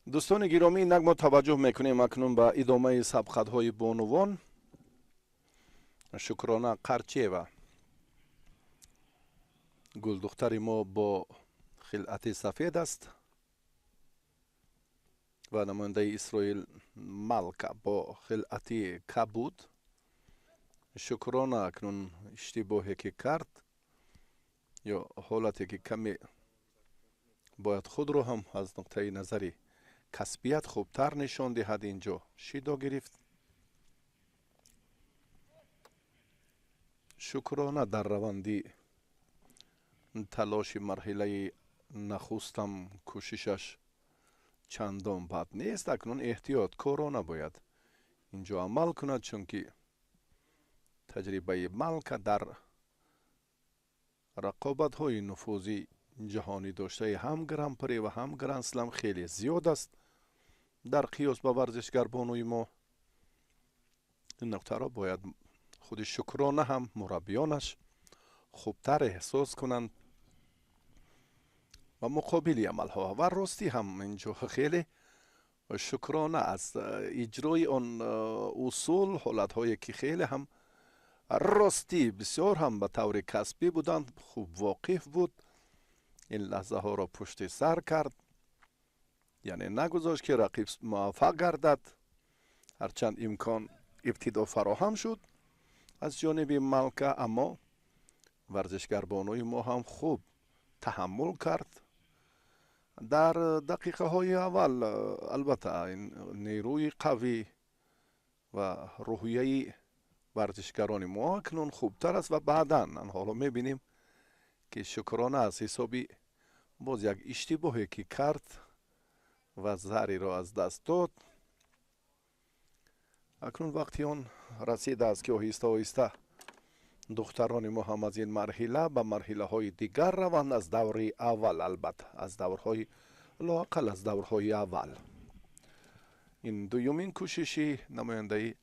دوستان گرامی، اینک ما توجه میکنیم اکنون به ادامه سبقت‌های بانوان. شکرانه قرچیوا گل دختر ما با خلعت سفید است و نماینده اسرائیل مالکا با خلعت کبود. شکرانه اکنون اشتباهی که کرد یا حالتی که کمی باید خود رو هم از نقطه نظری کسبیت خوبتر نشان دهد. اینجا شیدا گرفت. شکرانه در روندی تلاش مرحله نخستم کوششش چندان بد نیست. اکنون احتیاط کارانه باید اینجا عمل کند، چون که تجربه مالکا در رقابت های نفوذی جهانی داشته هم گران پری و هم گران سلم خیلی زیاد است. در قیاس با ورزشگر بانوی ما این نقطه را باید خود شکرانه هم مربیانش خوبتر احساس کنند و مقابلی عمل ها و راستی هم اینجا خیلی شکرانه از اجرای آن اصول حالت هایی که خیلی هم راستی بسیار هم به طور کسبی بودند، خوب واقف بود. این لحظه ها را پشت سر کرد، یعنی نگذاشت که رقیب موفق گردد. هرچند امکان ابتدا فراهم شد از جانب مالکا، اما ورزشگر بانوی ما هم خوب تحمل کرد. در دقیقه های اول البته این نیروی قوی و روحیه ورزشگران ما اکنون خوبتر است و بعدا حالا میبینیم که شکرانه از حسابی باز یک اشتباهی که کرد و زری را از دست داد. اکنون وقتی آن رسیده است که آهسته آهسته دختران ما هم از این مرحله به مرحله های دیگر روند، از دوره اول، البته از دورهای لااقل از دورهای اول. این دومین کوششی نماینده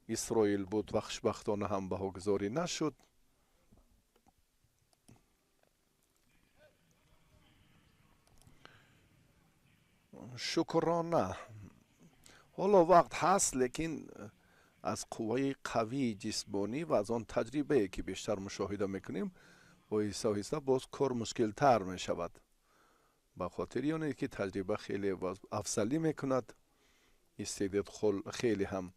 اسرائیل بود و خوشبختانه هم بهاگذاری نشد. شکرانه حالا وقت هست، لیکن از قوه قوی جسمانی و از آن تجربه که بیشتر مشاهده میکنیم و آهسته آهسته باز کار مشکل تر می شود، به خاطر یعنی که تجربه خیلی افضلی میکند. استعداد خیلی هم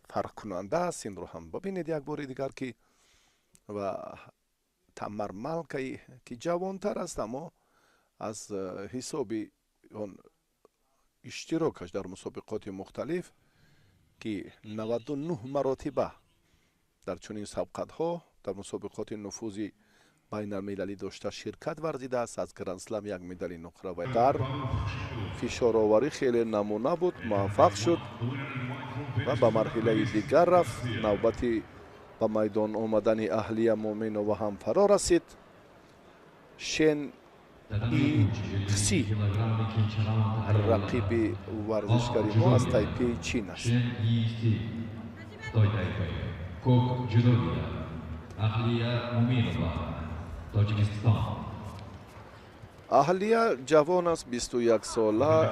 فرق کننده است. این رو هم ببینید یک بار دیگر که و تمر مالکا که جوانتر است، اما از حساب آن اشتراکش در مسابقات مختلف که 99 مراتبه در چنین سبقت ها در مسابقات نفوذی بین المللی داشته شرکت ورزیده است. از گرند اسلم یک مدال نقره و در فشار آوری خیلی نمونه بود، موفق شد و به مرحله دیگر رفت. نوبتی به میدان آمدن اهلیه مومنووا هم فرا رسید. شن ای خسی رقیب ورزشگری ما از تایپی چین است. اهلیه جوان است، 21 ساله،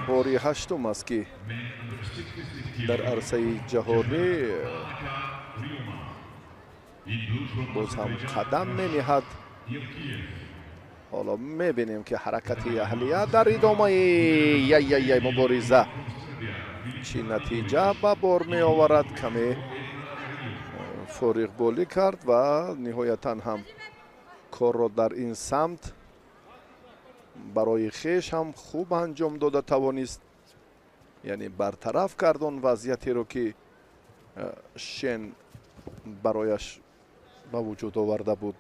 باری هشتم است که در عرصه جهانی باز هم قدم می نهد. حالا میبینیم که حرکت اهلیه در ادامه مبارزه چی نتیجه به بار می آورد. کمی فارغ بالی کرد و نهایتا هم کار را در این سمت برای خیش هم خوب انجام داده توانست، یعنی برطرف کرد اون وضعیتی رو که شن برایش به وجود آورده بود.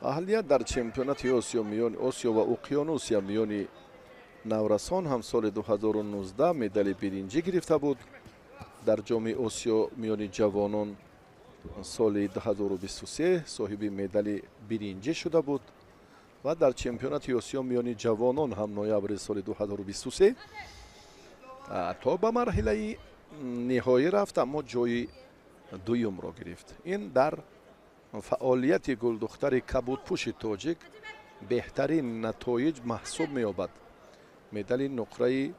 اهلیه در چمپیونات آسیا و اقیانوسیا میان نورسان هم سال 2019 مدال برنجی گرفته بود. در جام آسیا میان جوانان سال 2023 صاحب مدال برنجی شده بود و در چمپیونات آسیا میان جوانان هم نوامبر سال 2023 تا به مرحله نهایی رفت، اما جای دوم را گرفت. این در فعالیت گلدختر کبودپوش تاجیک بهترین نتایج محسوب می‌یابد. مدال نقره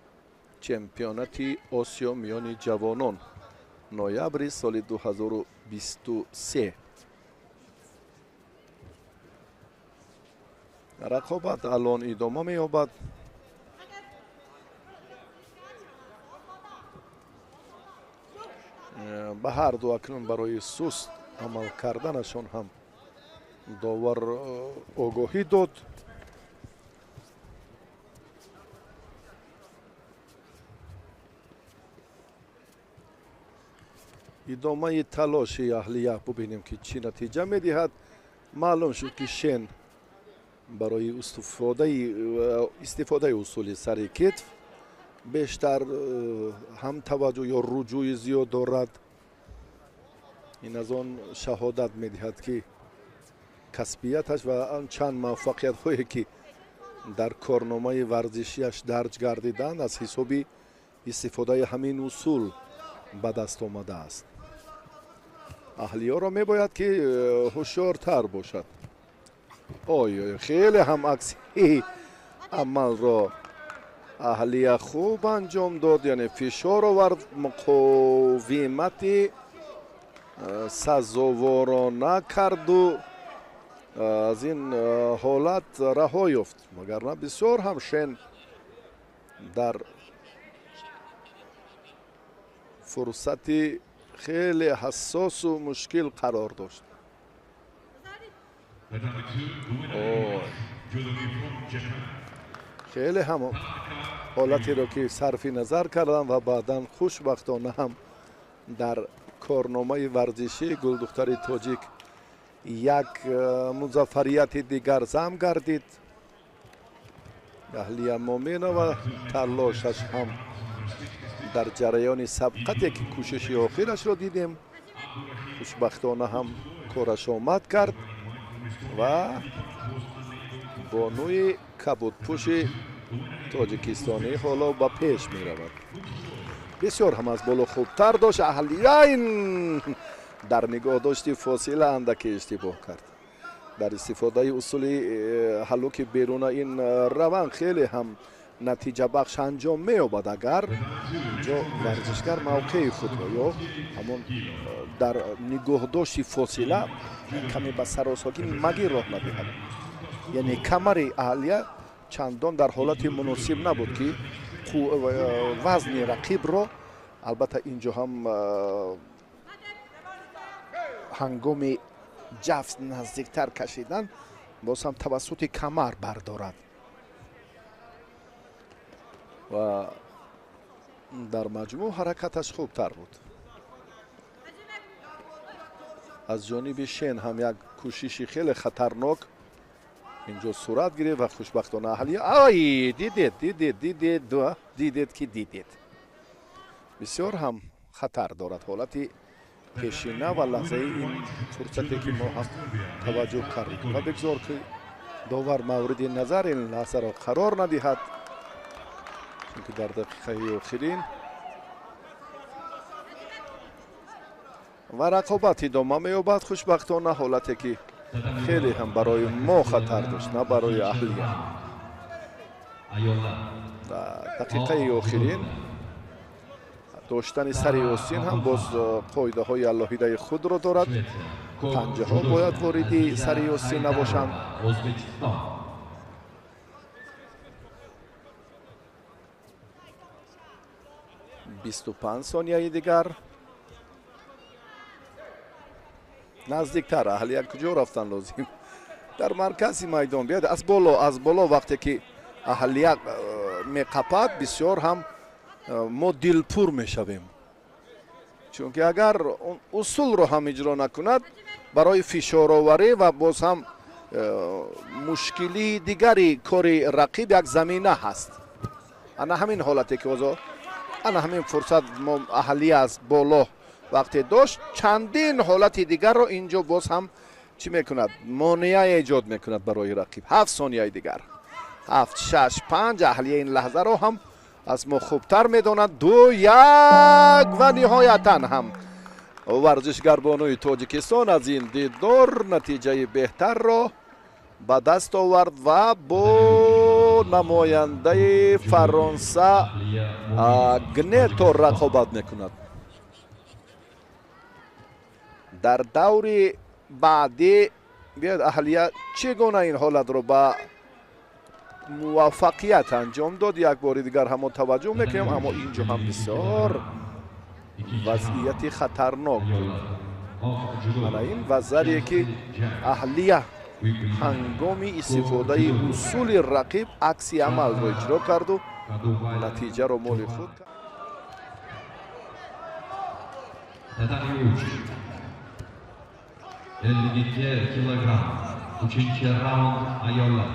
چمپیونات آسیا میان جوانان نوامبر سال 2023. رقابت الان ادامه می‌یابد. به هر دو اکنون برای سست عمل کردنشان هم داور آگاهی داد. ادامه تلاش اهلیه ببینیم که چی نتیجه میدهد. معلوم شد که شین برای استفاده اصول سر کتف بیشتر هم توجه یا رجوع زیاد دارد. این از آن شهادت میدهد که کسبیتش و آن چند موفقیت هایی که در کارنامه ورزشیش درج گردیدند از حساب استفاده همین اصول به دست آمده است. اهلیه را میباید که هوشیارتر باشد. خیلی هم عکسی عمل را اهلیه خوب انجام داد، یعنی فشار آورد، مقاومت سزاوارانه کرد و از این حالت رها یافت. مگر بسیار هم شین در فرصت خیلی حساس و مشکل قرار داشت. خیلی هم حالتی را که صرف نظر کردم و بعدا خوشبختانه هم در کارنامه ورزشی گلدختر تاجیک یک موفقیت دیگر ضم گردید. اهلیه مومنه و تلاشش هم در جریان سبقتی که کوشش آخرش را دیدیم خوشبختانه هم کارش آمد کرد و بانوی کبودپوش تاجیکستانی حالا به پیش می رود. بسیار هم از بالا خوبتر داشت. اهلیه این در نگاه داشتی فاصله اندکی اشتباه کرد. در استفاده اصول هلوک بیرون این روند خیلی هم نتیجه بخش انجام می یابد اگر جا ورزشگر موقع خود را یا همون در نگاه داشتی فاصله کمی به سراساکی مگی راه ندهد. یعنی کمر اهلیه چندان در حالت مناسب نبود که وزن رقیب را، البته اینجا هم هنگام جفت نزدیکتر کشیدن باز هم توسط کمر بردارد و در مجموع حرکتش خوبتر بود. از جانب شین هم یک کوششی خیلی خطرناک اینجا صورت گرفت و خوشبختانه اهلیه دیدید بسیار هم خطر دارد. حالتی پیشینه و لحظه این فرصتی که ما هم توجه کردیم و بگذار که داور مورد نظر این لحظه را قرار ندهد، چون که در دقیقه آخرین و رقابت ادامه می‌یابد. خوشبختانه حالتی که خیلی هم برای ما خطر داشت، نه برای اهلیه. دقیقه آخرین داشتن سر آستین هم باز قاعده های الهیده خود را دارد. پنجه ها باید واردی سر آستین نباشند. 25 ثانیه دیگر نزدیکتر. اهلیه کجا رفتن لازم در مرکز میدان بیاد. از بالا وقتی که اهلیه میقپد بسیار هم ما دلپور میشویم، چون که اگر اصول رو هم اجرا نکند برای فشار آوری و باز هم مشکلی دیگری کاری رقیب یک زمینه هست. انا همین حالتی که انا همین فرصت اهلیه از بالا وقتی داشت چندین حالت دیگر رو اینجا باز هم چی میکند؟ مانعه ایجاد میکند برای رقیب. 7 ثانیه دیگر. 7 6 5 اهلیه این لحظه رو هم از ما خوبتر میداند. 2 1 و نهایتا هم ورزشگربانوی تاجیکستان از این دیدار نتیجه بهتر را به دست آورد و با نماینده فرانسه گنتو رقابت میکند. در دور بعدی بیاید اهلیه چگونه این حالت رو با موفقیت انجام داد یک بار دیگر هم توجه میکنیم، اما اینجا هم بسیار وضعیت خطرناک بود. این وضعیه که اهلیه هنگام استفاده اصول رقیب عکسی عمل رو اجرا کرد و نتیجه رو مال خود کرد. Tatami 52 kilogram 3-chi raund ayollar.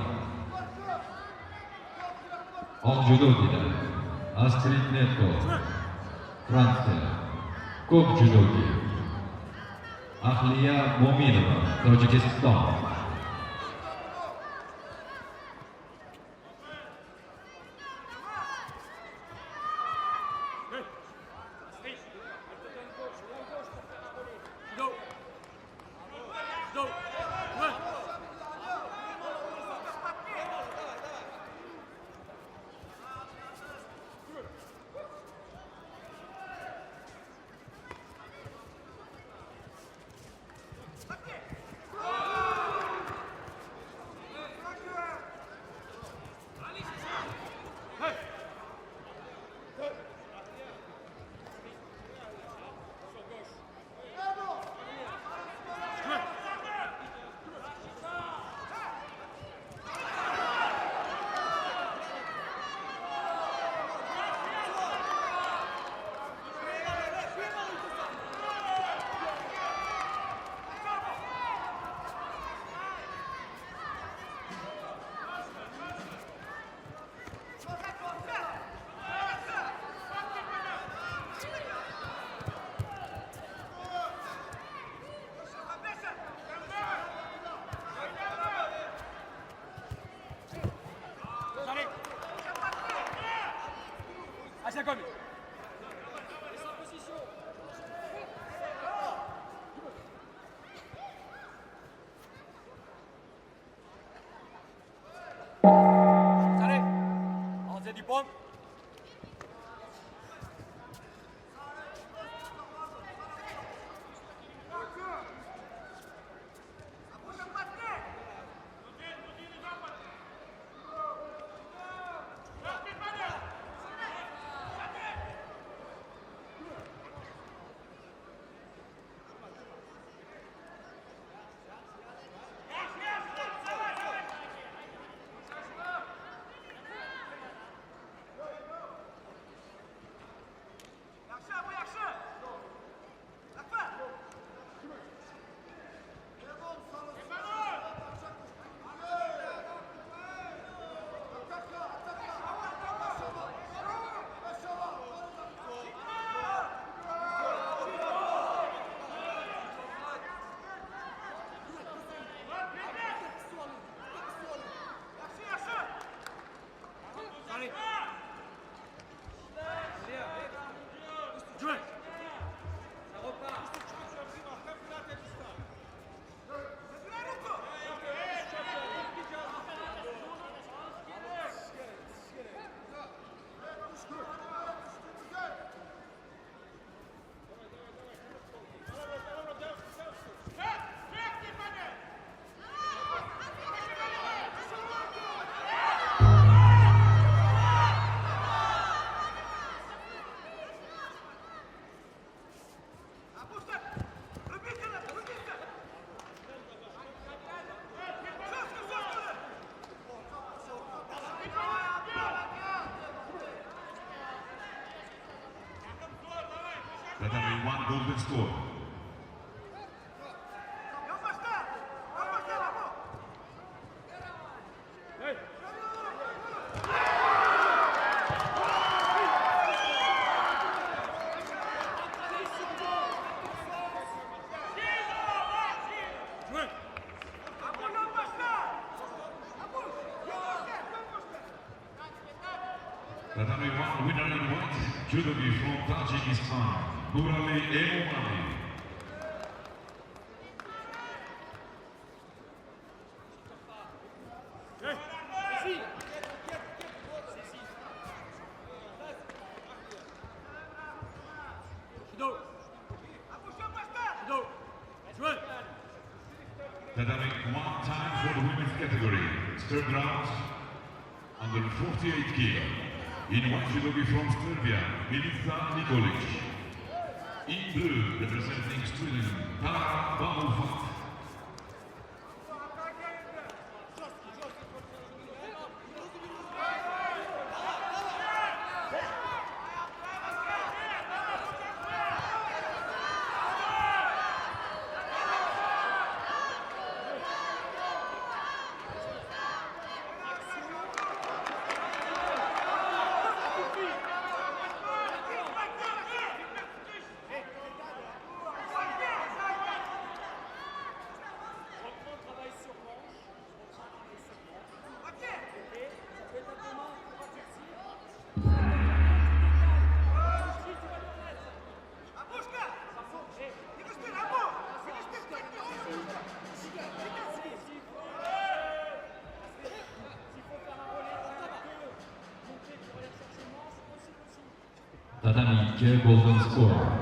Oq judogida Astrid Netko, Fransiya. Ko'k judogi Ahliya Mo'minova, Tojikiston. Tatami 1 golden score. Tatami 1 winner in white, judogi from Tajikistan, Burali Emomali. Tatami one time for the women's category. Third round, under 48 kilo. In one judogi from Serbia, Milica Nikolic. In blue, representing Sweden, Tara Baumfat. Tatami golden score.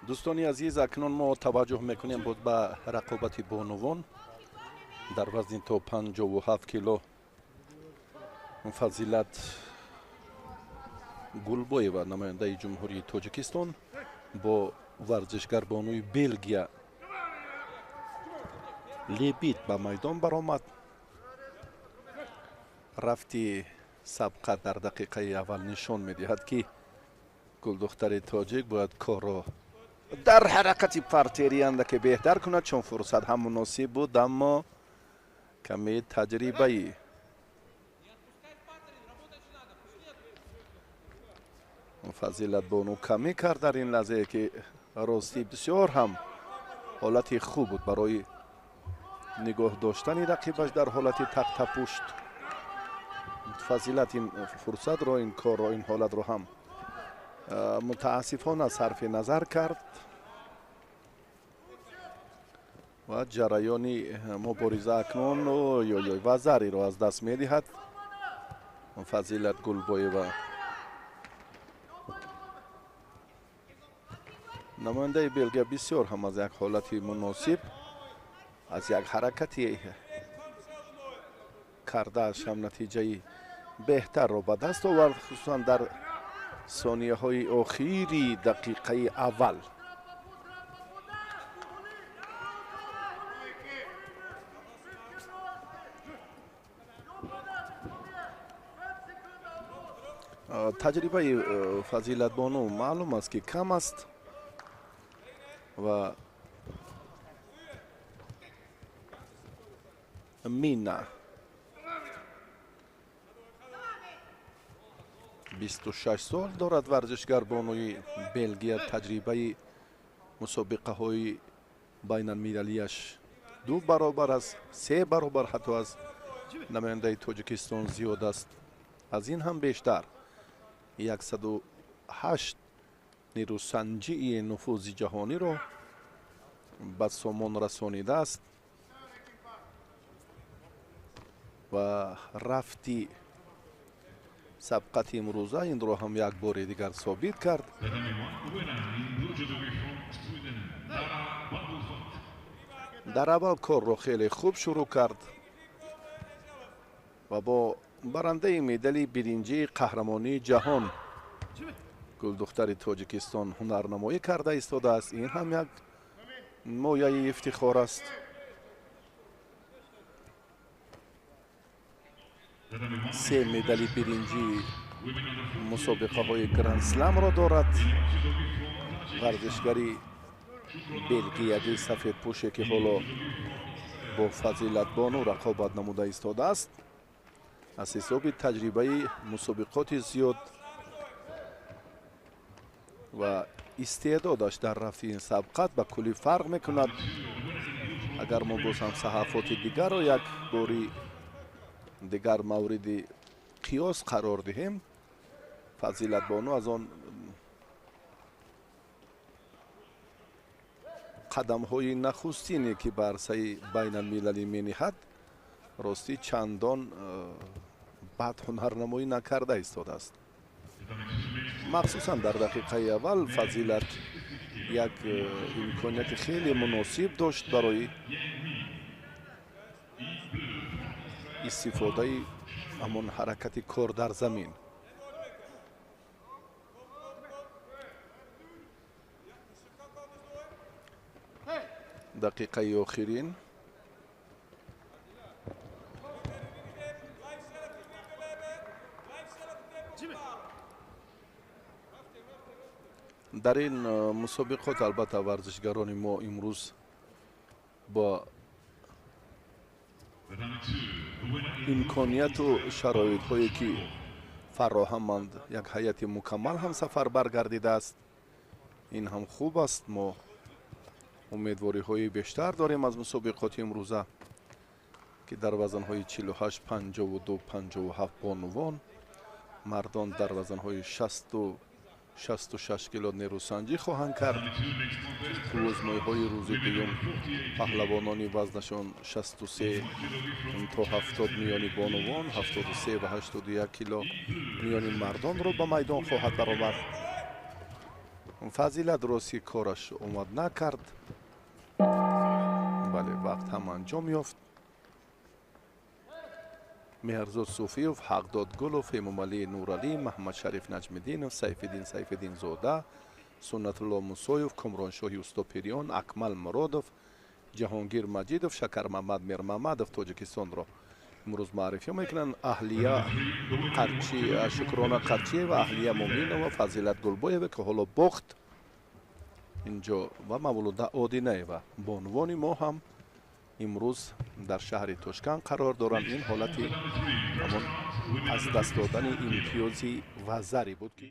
دوستانی عزیز، اکنون ما توجه میکنیم بود به رقابت بانوان در وزن تا 57 کیلو. فضیلت گلبویوا نماینده جمهوری تاجیکستان با ورزشگر بانوی بلگیا لیبیت به میدان برآمد. رفتی سبقت در دقیقه اول نشان میدهد که گلدختر تاجیک باید کار را در حرکت پرتری اندکی بهتر کند، چون فرصت هم مناسب بود اما کمی تجربه فضیلت بانو کمی کرد در این لحظه که راستی بسیار هم حالت خوب بود برای نگاه داشتن رقیبش در حالت تخت پشت. فضیلت این فرصت را، این کار را، این حالت را هم متاسفانه صرف نظر کرد و جریانی مبارزه اکنون وزری را از دست می دهد. فضیلت گلبویوا نماینده بلگیا بسیار هم از یک حالت مناسب، از یک حرکتی کردهش هم نتیجه بهتر را به دست آورد، خصوصا در ثانیه های آخری دقیقه اول. تجربه فضیلت بانو معلوم است که کم است و مینا 26 سال دارد ورزشگر بانوی بلژیا. تجربه مسابقه های بین المللیش 2 برابر است، 3 برابر حتی از نماینده تاجیکستان زیاد است. از این هم بیشتر 108 نیروسنجی نفوذ جهانی را به سامان رسانیده است و رفتی سبقت امروزه این را هم یک بار دیگر ثابت کرد. در اول کار را خیلی خوب شروع کرد و با برنده مدال برنجی قهرمانی جهان گلدختر تاجیکستان هنرنمایی کرده ایستاده است. این هم یک مایه افتخار است. سه مدال برنجی مسابقه های گرند سلم را دارد. ورزشگری بلژیایی سفید پوشه که حالا با فضیلت بانو رقابت نموده ایستاده است. از حساب تجربه مسابقات زیاد و استعدادش در رفت این سبقت به کلی فرق میکند. اگر ما باز هم صحافات دیگر را یک باری دیگر مورد قیاس قرار دهیم، فضیلت بانو از آن قدم های نخستینی که بر عرصه بین المللی می نهد راستی چندان بد هنرنمایی نکرده ایستاده است. مخصوصا در دقیقه اول فضیلت یک امکانیت خیلی مناسب داشت برای استفاده همان حرکت کار در زمین. دقیقه آخرین در این مسابقات البته ورزشگران ما امروز با امکانیت و شرایط هایی که فراهمند یک هیئت مکمل هم سفر برگردیده است. این هم خوب است. ما امیدواری های بیشتر داریم از مسابقات امروزه که در وزن های 48 52 57 بانوان، مردان در وزن های 60 و 66 کیلو نیروسنجی خواهند کرد. تو آزمایش های روز دوم پهلوانانی وزنشان 63 تا 70 میانی بانوان، 73 و 81 کیلو میانی مردان را به میدان خواهد برآورد. فضیلت راستی کارش اومد نکرد. بله، وقت هم انجام یافت. مهرزاد صوفیوف، حقداد گلوف، امام علی نورعلی، محمد شریف نجم‌الدینov، سیف‌الدین زاده، سنت الله موسویوف، کامران شاهی استاپریان، اکمل مرادوف، جهانگیر مجیدوف، شکر محمد میر محمدوف تاجیکستان را امروز معرفی میکنند. اهلیه قرچی، شکرانه قرچی و اهلیه مومینوف، فضیلت گلبایوف که حالا باخت اینجا و مولوده آدینه و بانوان ما هم امروز در شهر تاشکند قرار دارند. این حالتی همان از دست دادن امتیازی وزری بود که